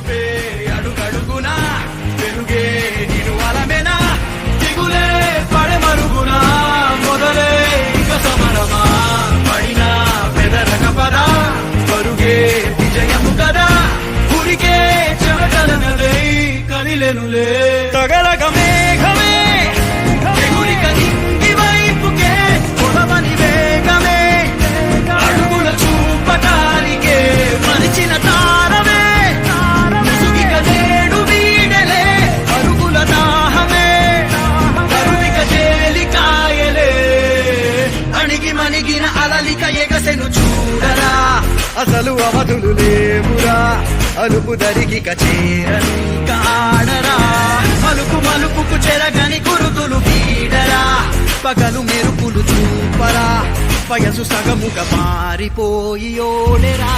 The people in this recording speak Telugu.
గెలుపే అడుగడుగునా వెలుగే నిను అలమేనా దిగులే పడమరుగునా మొదలే ఇక సమరమా పడినా పెదరక పదా పరుగే విజయము కదా ఉరికే చెమటలనలే కదిలెనులే తగలగ మేఘమే ఎగురిక నింగి వైపుకే కొలవని వేగమే అడుగుల చూపటానికే మరిచిన తారమే ముసుగిక నేడు వీడలే అరుగుల దాహమే కరువిక చేలికాయలే అణిగి మణిగిన అలలిక ఎగసెను చూడరా అసలు అవధులు లేవురా అలుపు దరిగిక చేరని కాడరా మలుపు మలుపుకు చెరగని కురుతులు వీడరా పగలు మెరుపులు చూపరా వయసు సగముగా మారిపోయి ఓడెరా